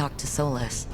talk to Solus.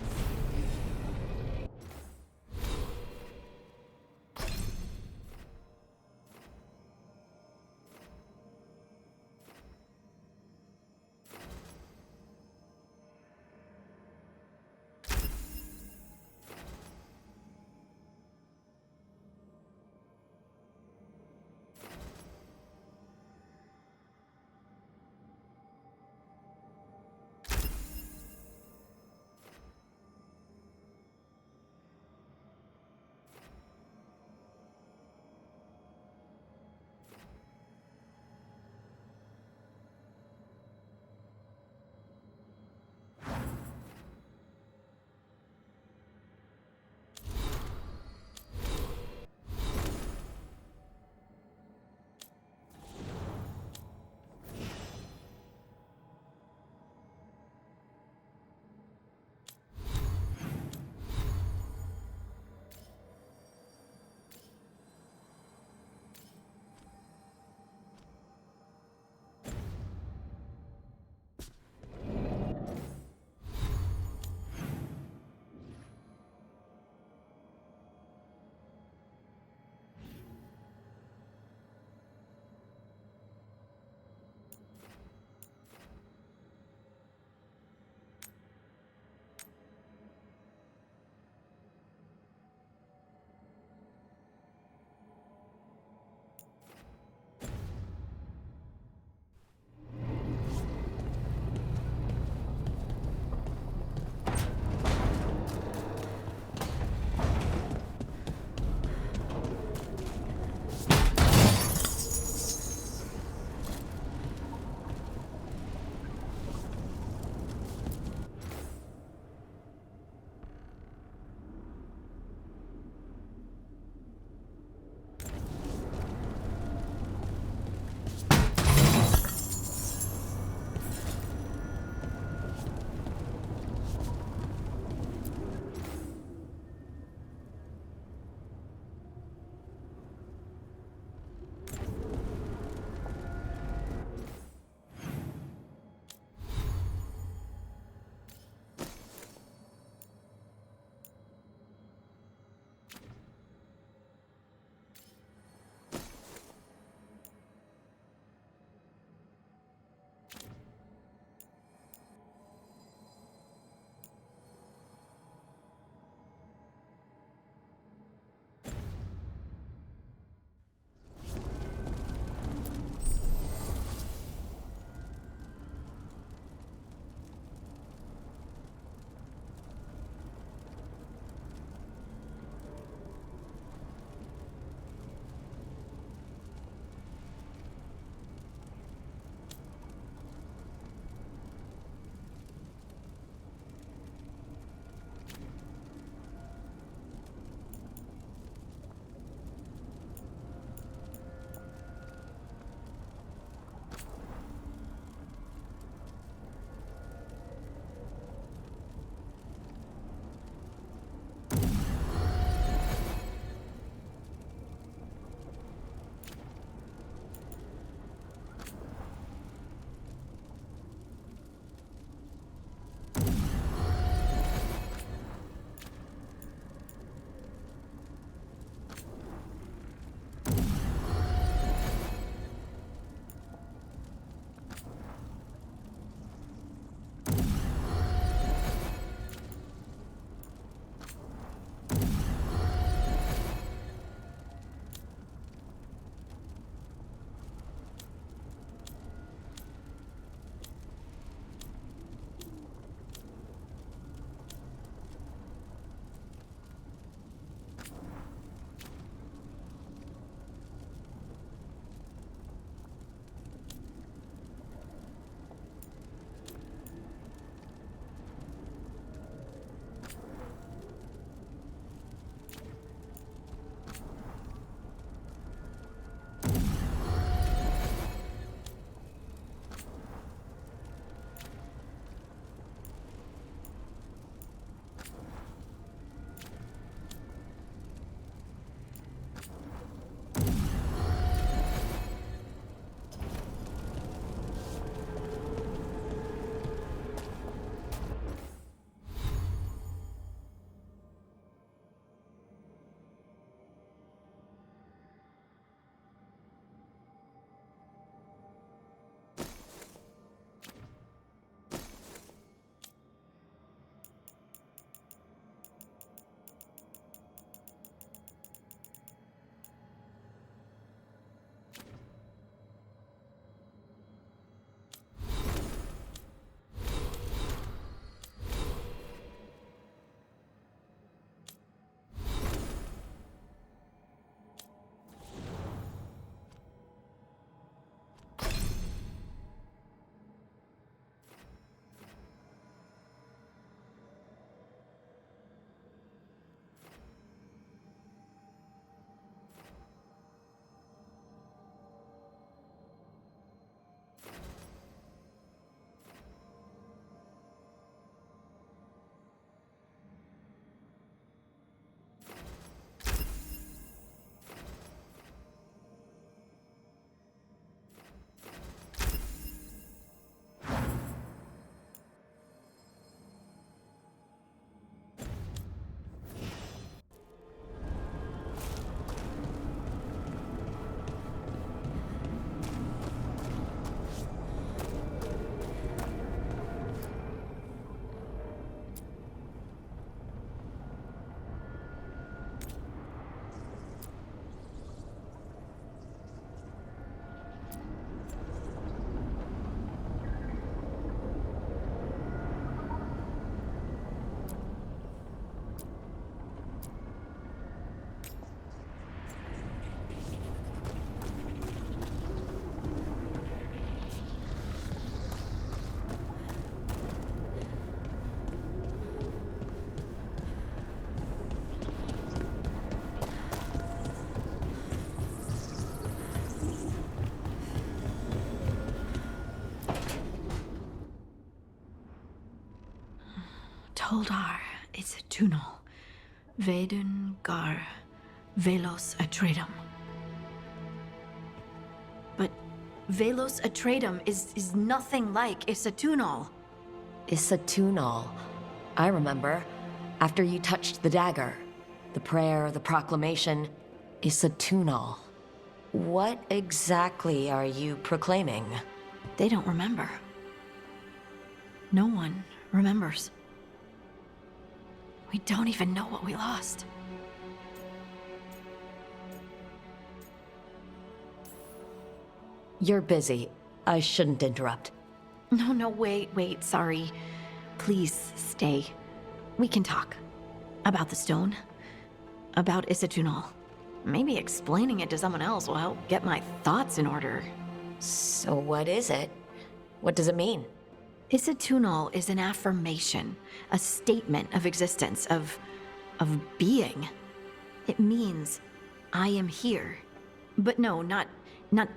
Toldar, it's a tunnel. Veilguard Pt4. But Pt4 is nothing like Isatunal. Isatunal. I remember. After you touched the dagger. The prayer, the proclamation. Isatunal. What exactly are you proclaiming? They don't remember. No one remembers. We don't even know what we lost. You're busy. I shouldn't interrupt. No, wait, sorry. Please stay. We can talk. About the stone. About Isatunal. Maybe explaining it to someone else will help get my thoughts in order. So what is it? What does it mean? Isatunal is an affirmation, a statement of existence, of being. It means, I am here. But no, not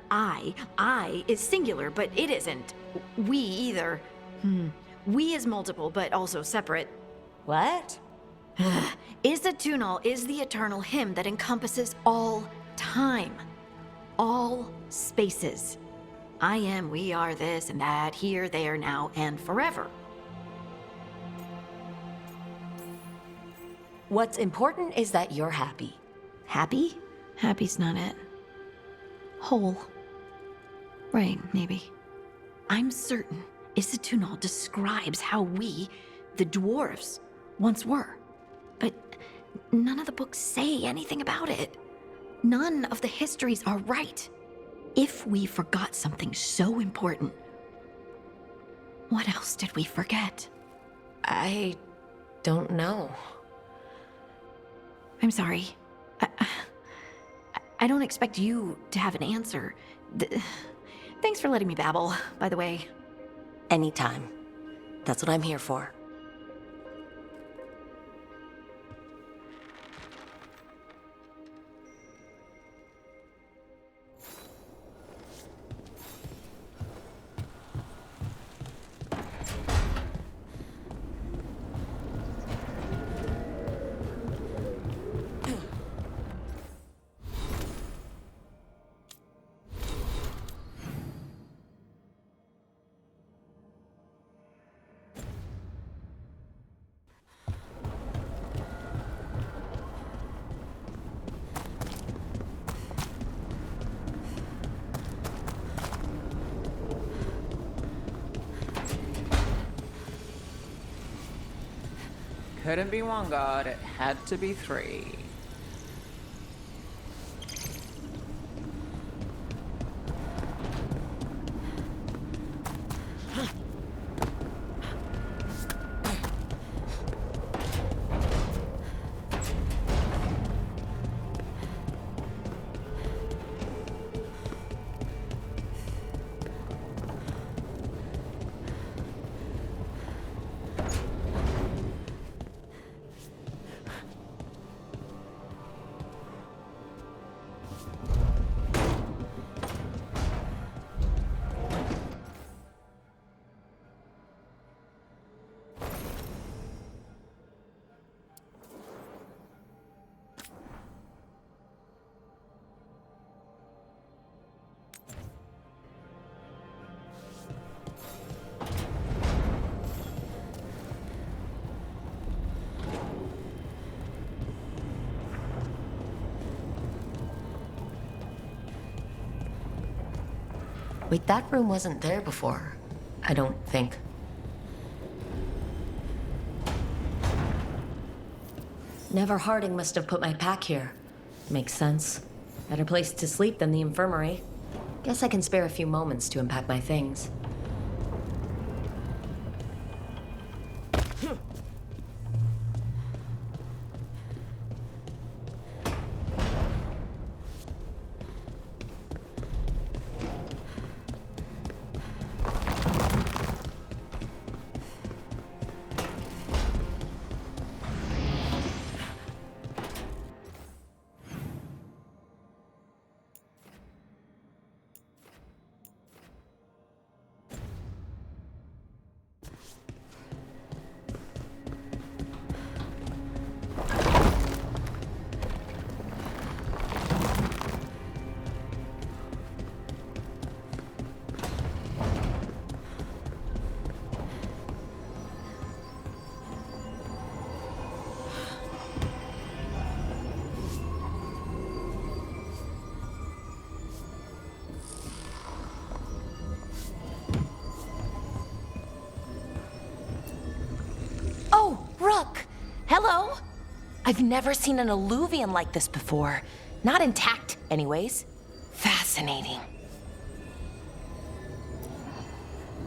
I. I is singular, but it isn't. We either. We is multiple, but also separate. What? Isatunal is the eternal hymn that encompasses all time. All spaces. I am, we are, this and that, here, there, now, and forever. What's important is that you're happy. Happy? Happy's not it. Whole. Right, maybe. I'm certain Isatunal describes how we, the dwarves, once were. But none of the books say anything about it. None of the histories are right. If we forgot something so important, what else did we forget? I don't know. I'm sorry. I don't expect you to have an answer. Thanks for letting me babble, by the way. Anytime. That's what I'm here for. Couldn't be one god, it had to be three. Wait, that room wasn't there before. I don't think. Never Harding must have put my pack here. Makes sense. Better place to sleep than the infirmary. Guess I can spare a few moments to unpack my things. Rook! Hello? I've never seen an alluvian like this before. Not intact, anyways. Fascinating.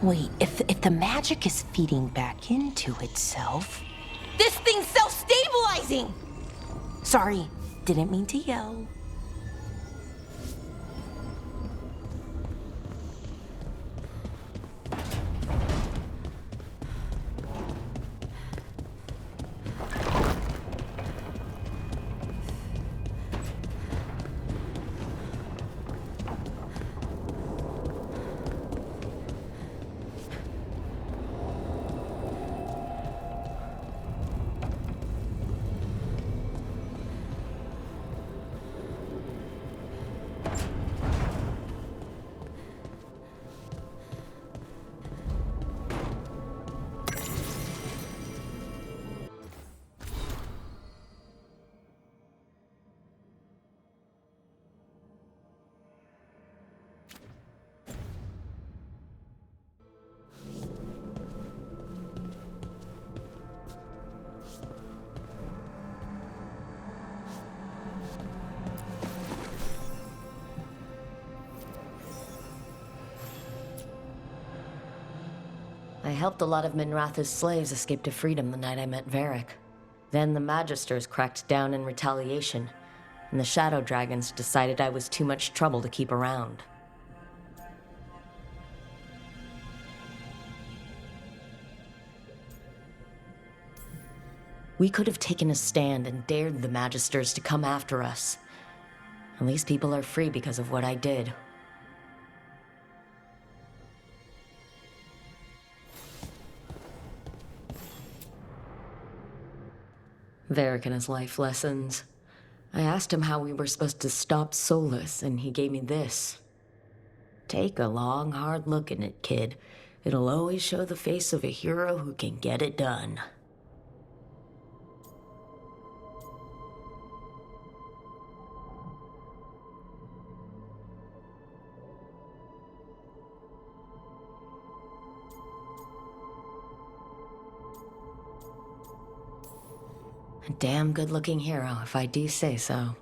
Wait, if the magic is feeding back into itself... This thing's self-stabilizing! Sorry, didn't mean to yell. I helped a lot of Minratha's slaves escape to freedom the night I met Varric. Then the Magisters cracked down in retaliation, and the Shadow Dragons decided I was too much trouble to keep around. We could have taken a stand and dared the Magisters to come after us. At least people are free because of what I did. Varric and his life lessons. I asked him how we were supposed to stop Solus, and he gave me this. Take a long, hard look at it, kid. It'll always show the face of a hero who can get it done. A damn good-looking hero, if I do say so.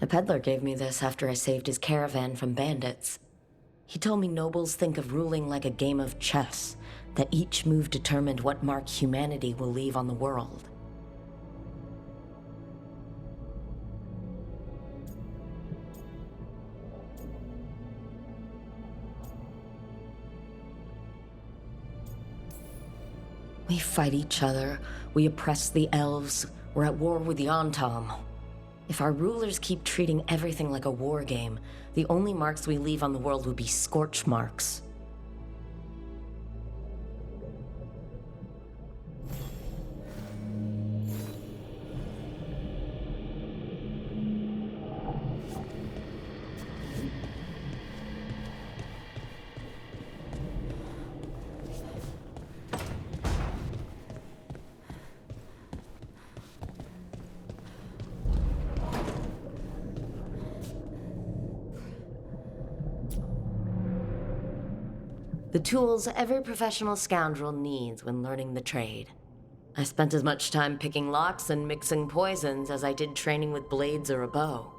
A peddler gave me this after I saved his caravan from bandits. He told me nobles think of ruling like a game of chess, that each move determined what mark humanity will leave on the world. We fight each other, we oppress the elves, we're at war with the Antam. If our rulers keep treating everything like a war game, the only marks we leave on the world will be scorch marks. The tools every professional scoundrel needs when learning the trade. I spent as much time picking locks and mixing poisons as I did training with blades or a bow.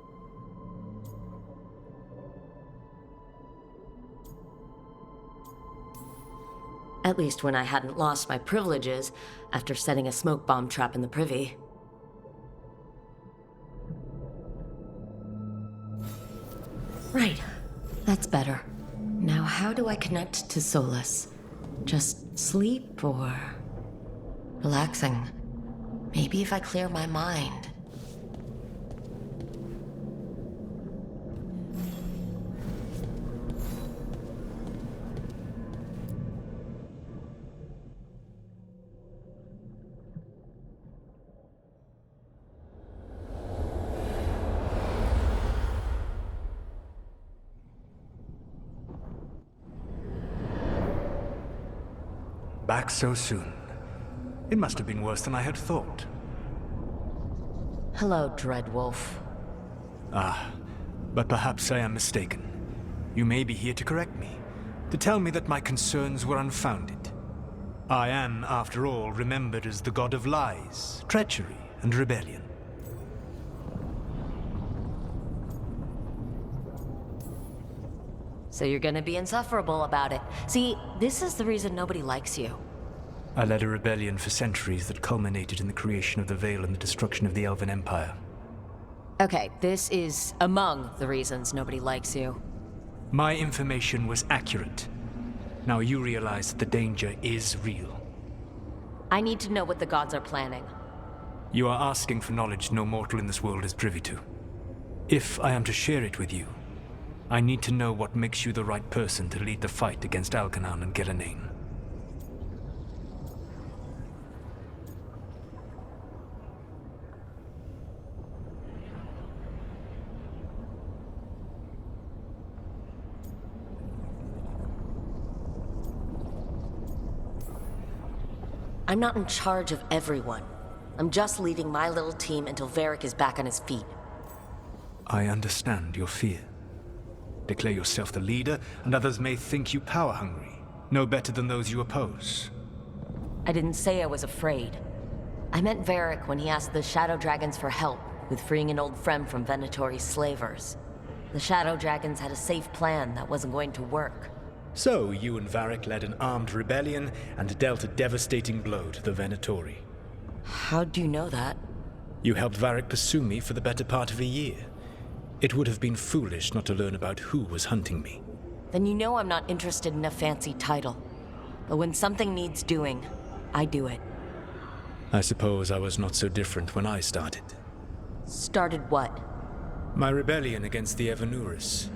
At least when I hadn't lost my privileges after setting a smoke bomb trap in the privy. Right, that's better. Now, how do I connect to Solus? Just sleep or relaxing? Maybe if I clear my mind. Back so soon. It must have been worse than I had thought. Hello, Dreadwolf. But perhaps I am mistaken. You may be here to correct me, to tell me that my concerns were unfounded. I am, after all, remembered as the god of lies, treachery, and rebellion. So you're gonna be insufferable about it. See, this is the reason nobody likes you. I led a rebellion for centuries that culminated in the creation of the Veil and the destruction of the Elven Empire. Okay, this is among the reasons nobody likes you. My information was accurate. Now you realize that the danger is real. I need to know what the gods are planning. You are asking for knowledge no mortal in this world is privy to. If I am to share it with you, I need to know what makes you the right person to lead the fight against Algernon and Gillenane. I'm not in charge of everyone. I'm just leading my little team until Varric is back on his feet. I understand your fear. Declare yourself the leader, and others may think you power-hungry, no better than those you oppose. I didn't say I was afraid. I meant Varric when he asked the Shadow Dragons for help with freeing an old friend from Venatori's slavers. The Shadow Dragons had a safe plan that wasn't going to work. So, you and Varric led an armed rebellion and dealt a devastating blow to the Venatori. How do you know that? You helped Varric pursue me for the better part of a year. It would have been foolish not to learn about who was hunting me. Then you know I'm not interested in a fancy title. But when something needs doing, I do it. I suppose I was not so different when I started. Started what? My rebellion against the Evanuris.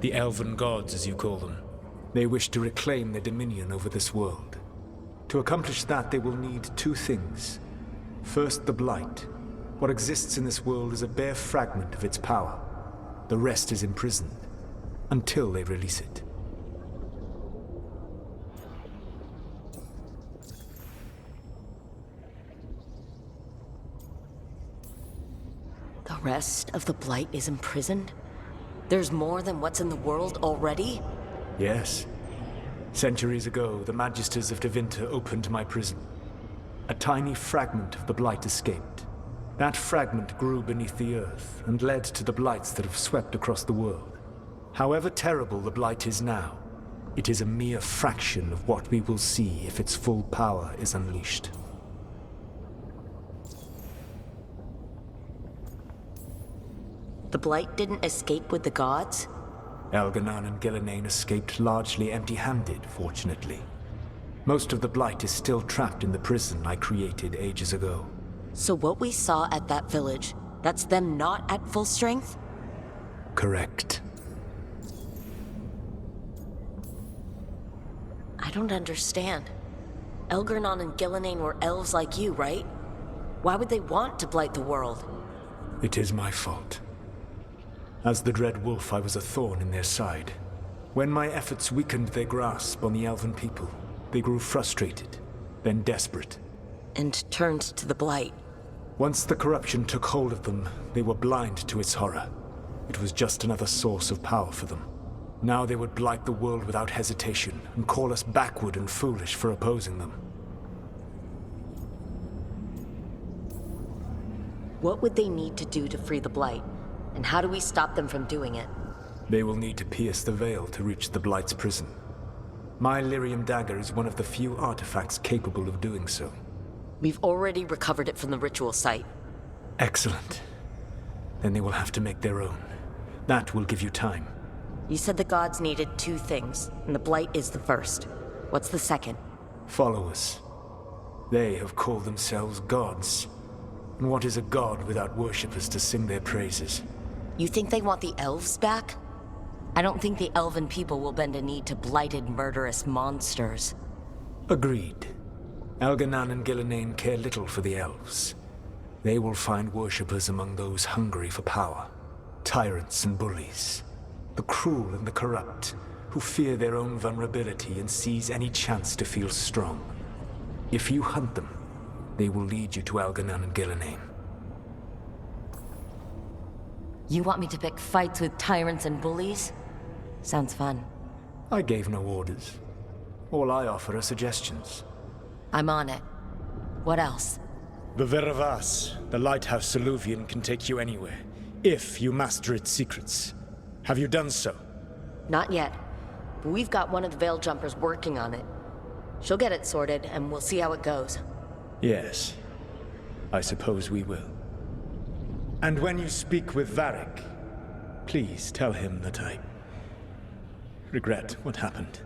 The Elven gods, as you call them. They wish to reclaim their dominion over this world. To accomplish that, they will need two things. First, the Blight. What exists in this world is a bare fragment of its power. The rest is imprisoned, until they release it. The rest of the Blight is imprisoned? There's more than what's in the world already? Yes. Centuries ago, the Magisters of Tevinter opened my prison. A tiny fragment of the Blight escaped. That fragment grew beneath the earth and led to the Blights that have swept across the world. However terrible the Blight is now, it is a mere fraction of what we will see if its full power is unleashed. The Blight didn't escape with the gods? Algernon and Gillenane escaped largely empty-handed, fortunately. Most of the Blight is still trapped in the prison I created ages ago. So what we saw at that village, that's them not at full strength? Correct. I don't understand. Algernon and Gillenane were elves like you, right? Why would they want to blight the world? It is my fault. As the Dread Wolf, I was a thorn in their side. When my efforts weakened their grasp on the Elven people, they grew frustrated, then desperate. And turned to the Blight. Once the corruption took hold of them, they were blind to its horror. It was just another source of power for them. Now they would blight the world without hesitation, and call us backward and foolish for opposing them. What would they need to do to free the Blight? And how do we stop them from doing it? They will need to pierce the veil to reach the Blight's prison. My Lyrium dagger is one of the few artifacts capable of doing so. We've already recovered it from the ritual site. Excellent. Then they will have to make their own. That will give you time. You said the gods needed two things, and the Blight is the first. What's the second? Followers. They have called themselves gods. And what is a god without worshippers to sing their praises? You think they want the elves back? I don't think the elven people will bend a knee to blighted, murderous monsters. Agreed. Algernon and Gillenane care little for the elves. They will find worshippers among those hungry for power. Tyrants and bullies. The cruel and the corrupt, who fear their own vulnerability and seize any chance to feel strong. If you hunt them, they will lead you to Algernon and Gillenane. You want me to pick fights with tyrants and bullies? Sounds fun. I gave no orders. All I offer are suggestions. I'm on it. What else? The Veravas, the lighthouse Soluvian, can take you anywhere, if you master its secrets. Have you done so? Not yet. But we've got one of the Veil Jumpers working on it. She'll get it sorted, and we'll see how it goes. Yes. I suppose we will. And when you speak with Varric, please tell him that I regret what happened.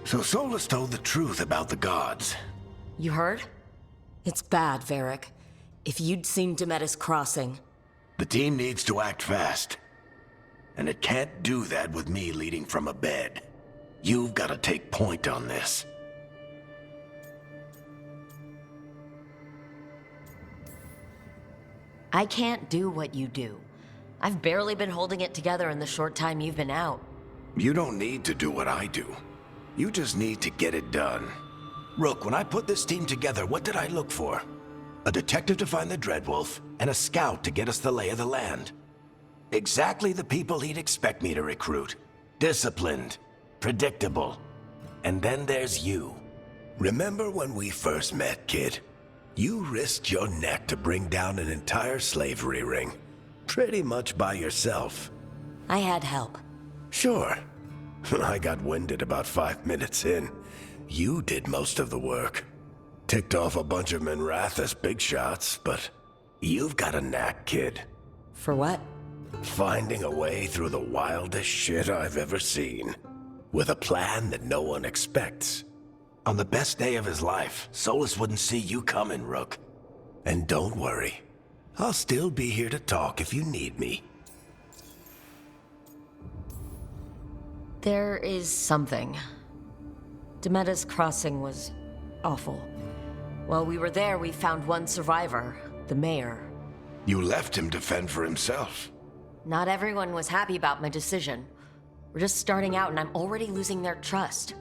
So Solus told the truth about the gods. You heard? It's bad, Varric. If you'd seen Demetis crossing... The team needs to act fast. And it can't do that with me leading from a bed. You've got to take point on this. I can't do what you do. I've barely been holding it together in the short time you've been out. You don't need to do what I do. You just need to get it done. Rook, when I put this team together, what did I look for? A detective to find the Dreadwolf, and a scout to get us the lay of the land. Exactly the people he'd expect me to recruit. Disciplined, predictable. And then there's you. Remember when we first met, kid? You risked your neck to bring down an entire slavery ring. Pretty much by yourself. I had help. Sure. I got winded about 5 minutes in. You did most of the work. Ticked off a bunch of Minrathous big shots, but you've got a knack, kid. For what? Finding a way through the wildest shit I've ever seen. With a plan that no one expects. On the best day of his life, Solus wouldn't see you coming, Rook. And don't worry. I'll still be here to talk if you need me. There is something. Demeta's crossing was awful. While we were there, we found one survivor, the mayor. You left him to fend for himself. Not everyone was happy about my decision. We're just starting out and I'm already losing their trust.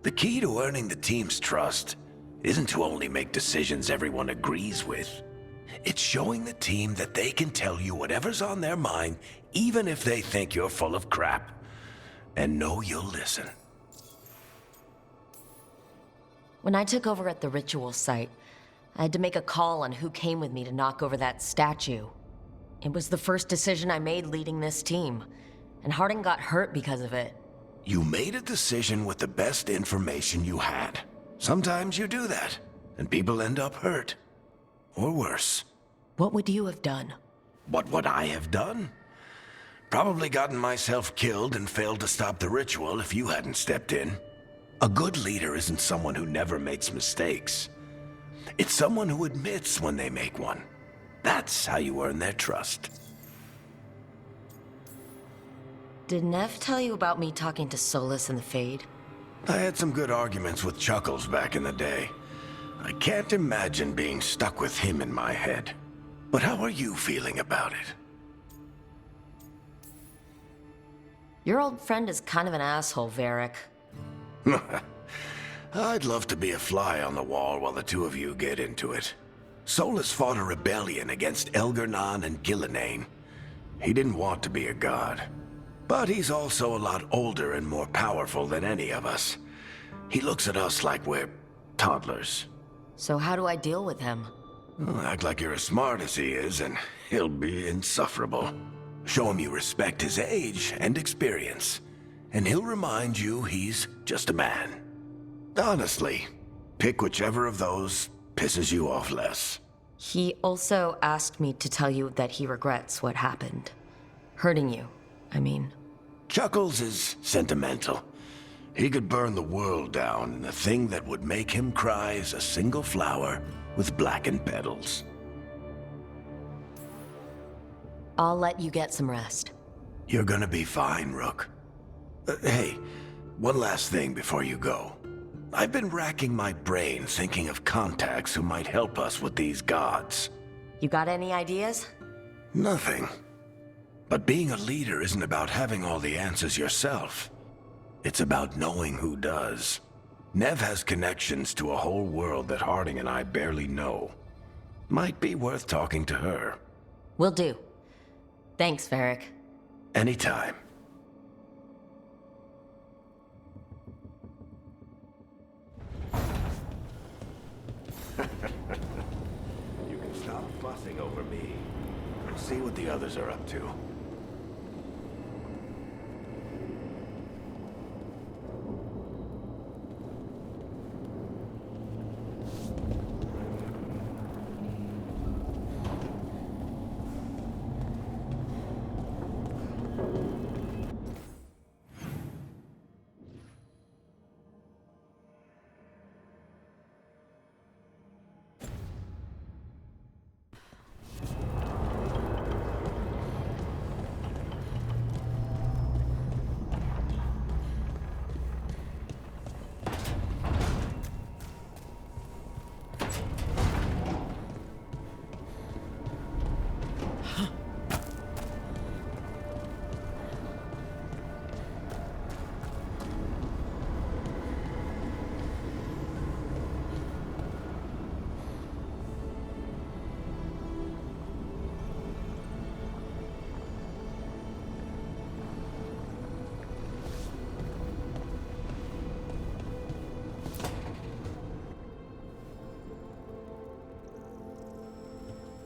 The key to earning the team's trust isn't to only make decisions everyone agrees with. It's showing the team that they can tell you whatever's on their mind, even if they think you're full of crap. And know you'll listen. When I took over at the ritual site, I had to make a call on who came with me to knock over that statue. It was the first decision I made leading this team, and Harding got hurt because of it. You made a decision with the best information you had. Sometimes you do that, and people end up hurt. Or worse. What would you have done? What would I have done? Probably gotten myself killed and failed to stop the ritual if you hadn't stepped in. A good leader isn't someone who never makes mistakes. It's someone who admits when they make one. That's how you earn their trust. Did Nev tell you about me talking to Solus in the Fade? I had some good arguments with Chuckles back in the day. I can't imagine being stuck with him in my head. But how are you feeling about it? Your old friend is kind of an asshole, Varric. I'd love to be a fly on the wall while the two of you get into it. Solus fought a rebellion against Elgernon and Gillenane. He didn't want to be a god. But he's also a lot older and more powerful than any of us. He looks at us like we're toddlers. So how do I deal with him? Well, act like you're as smart as he is, and he'll be insufferable. Show him you respect his age and experience, and he'll remind you he's just a man. Honestly, pick whichever of those pisses you off less. He also asked me to tell you that he regrets what happened. Hurting you, I mean. Chuckles is sentimental. He could burn the world down, and the thing that would make him cry is a single flower with blackened petals. I'll let you get some rest. You're gonna be fine, Rook. Hey, one last thing before you go. I've been racking my brain thinking of contacts who might help us with these gods. You got any ideas? Nothing. But being a leader isn't about having all the answers yourself. It's about knowing who does. Nev has connections to a whole world that Harding and I barely know. Might be worth talking to her. Will do. Thanks, Varric. Anytime. You can stop fussing over me. We'll see what the others are up to.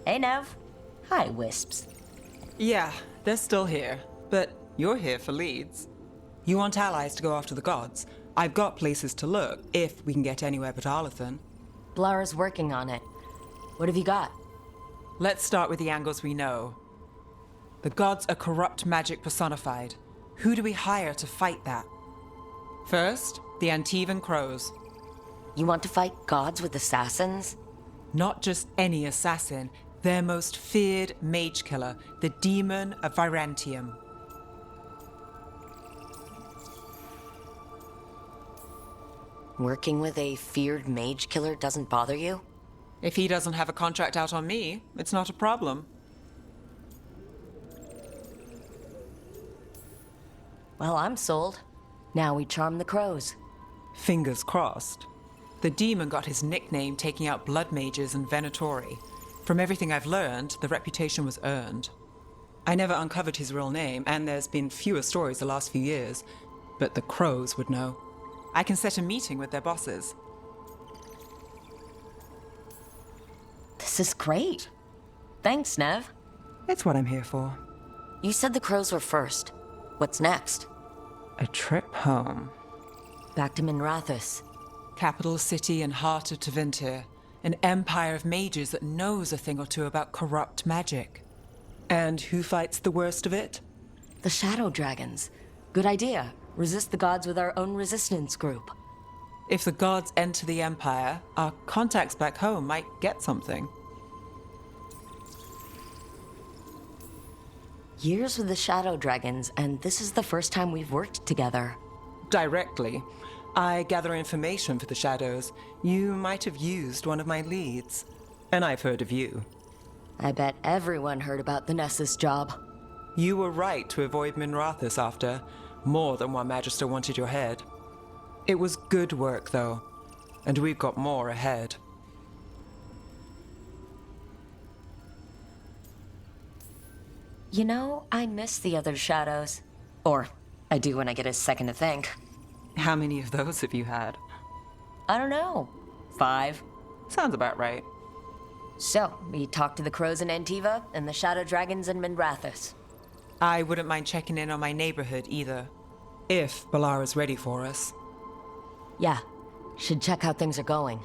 Hey, Nev. Hi, Wisps. Yeah, they're still here, but you're here for leads. You want allies to go after the gods? I've got places to look, if we can get anywhere but Arlathan. Blara's working on it. What have you got? Let's start with the angles we know. The gods are corrupt magic personified. Who do we hire to fight that? First, the Antivan Crows. You want to fight gods with assassins? Not just any assassin, their most feared mage killer, the Demon of Virantium. Working with a feared mage killer doesn't bother you? If he doesn't have a contract out on me, it's not a problem. Well, I'm sold. Now we charm the crows. Fingers crossed. The demon got his nickname taking out blood mages and Venatori. From everything I've learned, the reputation was earned. I never uncovered his real name, and there's been fewer stories the last few years, but the crows would know. I can set a meeting with their bosses. This is great. Thanks, Nev. It's what I'm here for. You said the crows were first. What's next? A trip home. Back to Minrathous. Capital city and heart of Tevinter. An empire of mages that knows a thing or two about corrupt magic. And who fights the worst of it? The Shadow Dragons. Good idea. Resist the gods with our own resistance group. If the gods enter the empire, our contacts back home might get something. Years with the Shadow Dragons, and this is the first time we've worked together. Directly. I gather information for the Shadows. You might have used one of my leads. And I've heard of you. I bet everyone heard about the Nessus job. You were right to avoid Minrathous after. More than one Magister wanted your head. It was good work, though. And we've got more ahead. You know, I miss the other Shadows. Or, I do when I get a second to think. How many of those have you had? I don't know. 5. Sounds about right. So, we talked to the Crows in Antiva, and the Shadow Dragons in Minrathous. I wouldn't mind checking in on my neighborhood either. If Balara's ready for us. Yeah, should check how things are going.